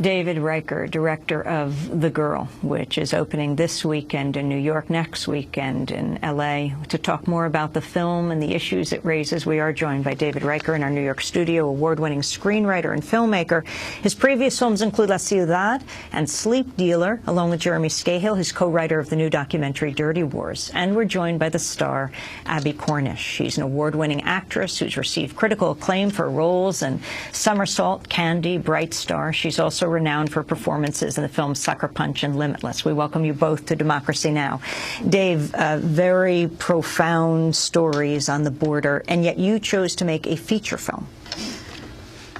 David Ryker, director of The Girl, which is opening this weekend in New York, next weekend in L.A. To talk more about the film and the issues it raises, we are joined by David Ryker in our New York studio, award-winning screenwriter and filmmaker. His previous films include La Ciudad and Sleep Dealer, along with Jeremy Scahill, who's co-writer of the new documentary Dirty Wars. And we're joined by the star, Abbie Cornish. She's an award-winning actress who's received critical acclaim for roles in Somersault, Candy, Bright Star. She's also renowned for performances in the films Sucker Punch and Limitless. We welcome you both to Democracy Now! Dave, very profound stories on the border, and yet you chose to make a feature film.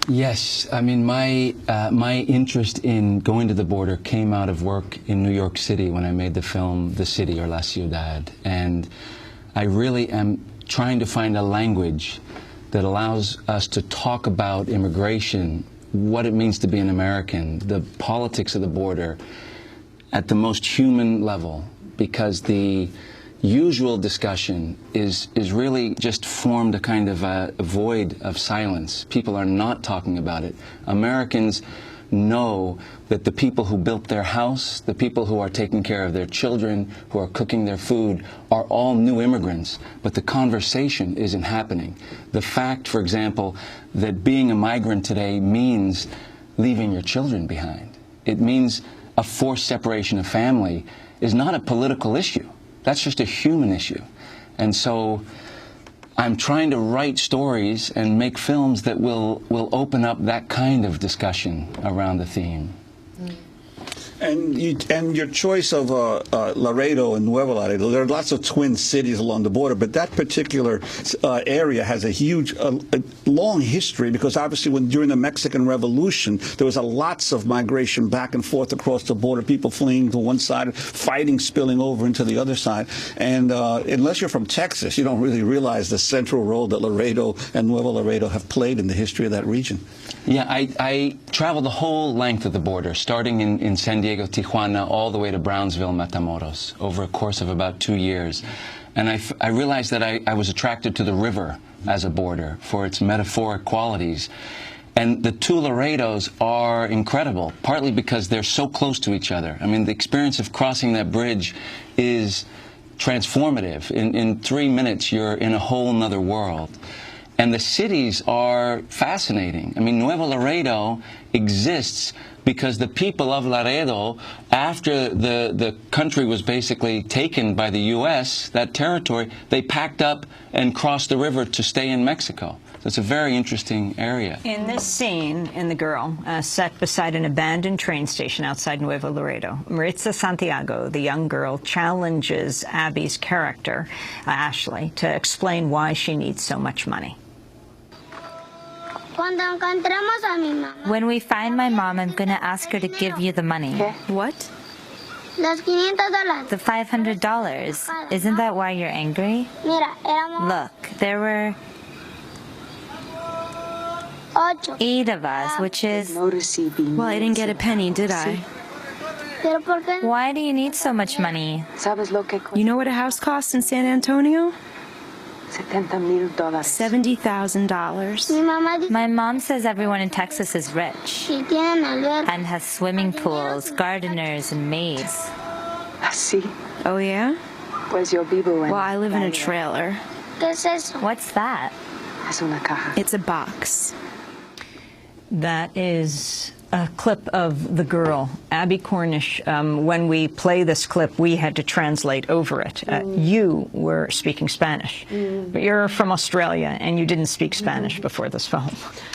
Yes, I mean, my interest in going to the border came out of work in New York City when I made the film The City, or La Ciudad, and I really am trying to find a language that allows us to talk about immigration, what it means to be an American, the politics of the border at the most human level, because the usual discussion is really just formed a kind of a void of silence. People are not talking about it. Americans know that the people who built their house, the people who are taking care of their children, who are cooking their food, are all new immigrants, but the conversation isn't happening. The fact, for example, that being a migrant today means leaving your children behind. It means a forced separation of family is not a political issue. That's just a human issue. And so I'm trying to write stories and make films that will open up that kind of discussion around the theme. And your choice of Laredo and Nuevo Laredo, there are lots of twin cities along the border, but that particular area has a huge, long history, because obviously during the Mexican Revolution, there was lots of migration back and forth across the border, people fleeing to one side, fighting, spilling over into the other side. And unless you're from Texas, you don't really realize the central role that Laredo and Nuevo Laredo have played in the history of that region. Yeah, I traveled the whole length of the border, starting in San Diego, Tijuana, all the way to Brownsville, Matamoros, over a course of about 2 years. And I realized that I was attracted to the river as a border for its metaphoric qualities. And the two Laredos are incredible, partly because they're so close to each other. I mean, the experience of crossing that bridge is transformative. In 3 minutes, you're in a whole nother world. And the cities are fascinating. I mean, Nuevo Laredo exists because the people of Laredo, after the country was basically taken by the U.S., that territory, they packed up and crossed the river to stay in Mexico. So it's a very interesting area. In this scene in The Girl, set beside an abandoned train station outside Nuevo Laredo, Maritza Santiago, the young girl, challenges Abbie's character, Ashley, to explain why she needs so much money. When we find my mom, I'm going to ask her to give you the money. What? The $500. Isn't that why you're angry? Look, there were 8 of us, which is... Well, I didn't get a penny, did I? Why do you need so much money? You know what a house costs in San Antonio? $70,000. My mom says everyone in Texas is rich and has swimming pools, gardeners, and maids. Oh, yeah? Well, I live in a trailer. What's that? It's a box. That is a clip of The Girl. Abbie Cornish, when we play this clip, we had to translate over it. You were speaking Spanish, but you're from Australia, and you didn't speak Spanish before this film.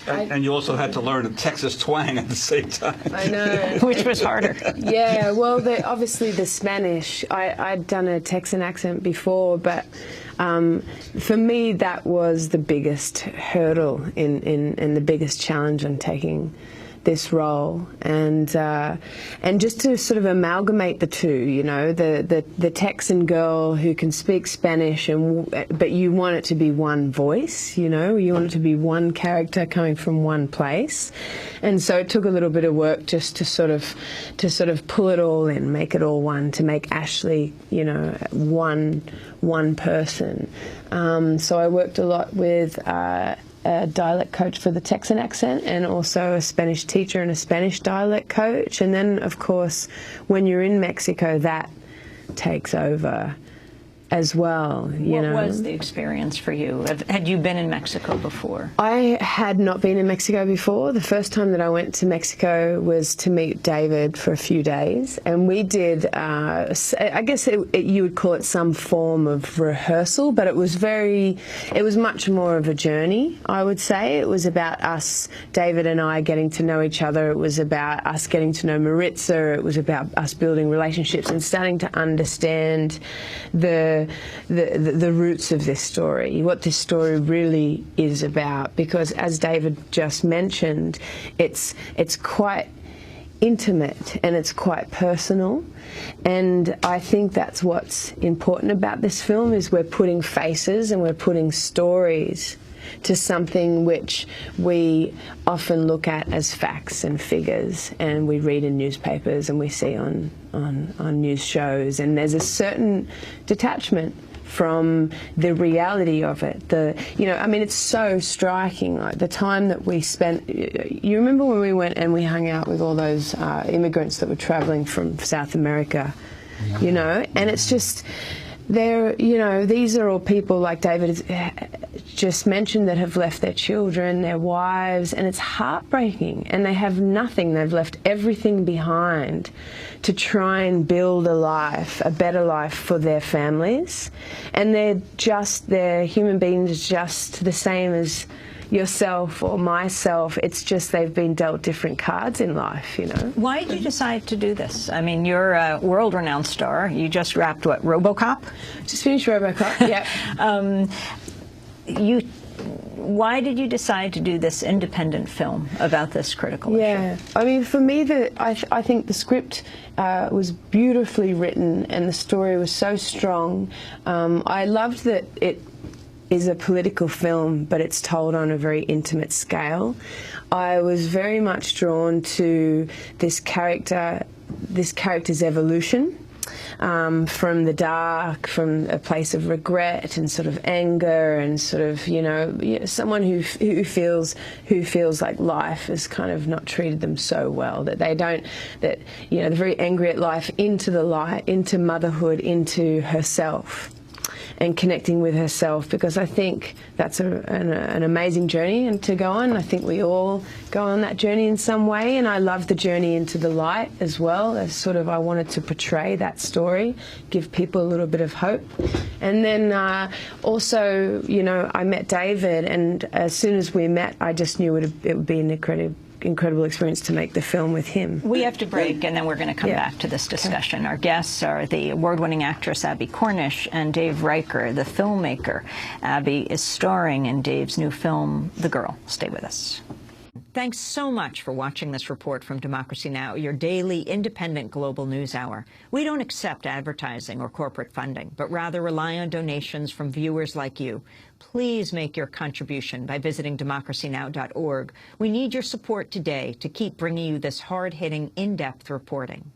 And you also had to learn a Texas twang at the same time. I know. Which was harder. Yeah, well, obviously the Spanish, I'd done a Texan accent before, but for me that was the biggest hurdle and the biggest challenge in taking this role, and just to sort of amalgamate the two, you know, the Texan girl who can speak Spanish, but you want it to be one voice, you know, you want it to be one character coming from one place, and so it took a little bit of work just to sort of pull it all in, make it all one, to make Ashley, you know, one person. So I worked a lot with a dialect coach for the Texan accent, and also a Spanish teacher and a Spanish dialect coach. And then, of course, when you're in Mexico, that takes over as well. What was the experience for you? Had you been in Mexico before? I had not been in Mexico before. The first time that I went to Mexico was to meet David for a few days, and we did, I guess you would call it some form of rehearsal, but it was much more of a journey, I would say. It was about us, David and I, getting to know each other. It was about us getting to know Maritza. It was about us building relationships and starting to understand the roots of this story, what this story really is about, because as David just mentioned, it's quite intimate and it's quite personal, and I think that's what's important about this film, is we're putting faces and we're putting stories to something which we often look at as facts and figures, and we read in newspapers and we see on news shows, and there's a certain detachment from the reality of it. I mean, it's so striking, like the time that we spent. You remember when we went and we hung out with all those immigrants that were traveling from South America, you know, and it's just, these are all people like David just mentioned that have left their children, their wives, and it's heartbreaking, and they have nothing. They've left everything behind to try and build a better life for their families, and they're human beings just the same as yourself or myself. It's just they've been dealt different cards in life, you know. Why did you decide to do this? I mean, you're a world-renowned star. You just wrapped, what, RoboCop? Just finished RoboCop, yeah. Why did you decide to do this independent film about this critical issue? I mean, for me, I think the script was beautifully written and the story was so strong. I loved that it is a political film, but it's told on a very intimate scale. I was very much drawn to this character's evolution. From the dark, from a place of regret and sort of anger, and sort of, someone who feels like life has kind of not treated them so well, that they're very angry at life, into the light, into motherhood, into herself, and connecting with herself, because I think that's an amazing journey and to go on. I think we all go on that journey in some way, and I love the journey into the light as well. As sort of, I wanted to portray that story, give people a little bit of hope. And then also, I met David, and as soon as we met, I just knew it would be an incredible experience to make the film with him. We have to break, and then we're going to come back to this discussion. Okay. Our guests are the award-winning actress Abbie Cornish and Dave Ryker, the filmmaker. Abbie is starring in Dave's new film, The Girl. Stay with us. Thanks so much for watching this report from Democracy Now!, your daily independent global news hour. We don't accept advertising or corporate funding, but rather rely on donations from viewers like you. Please make your contribution by visiting democracynow.org. We need your support today to keep bringing you this hard-hitting, in-depth reporting.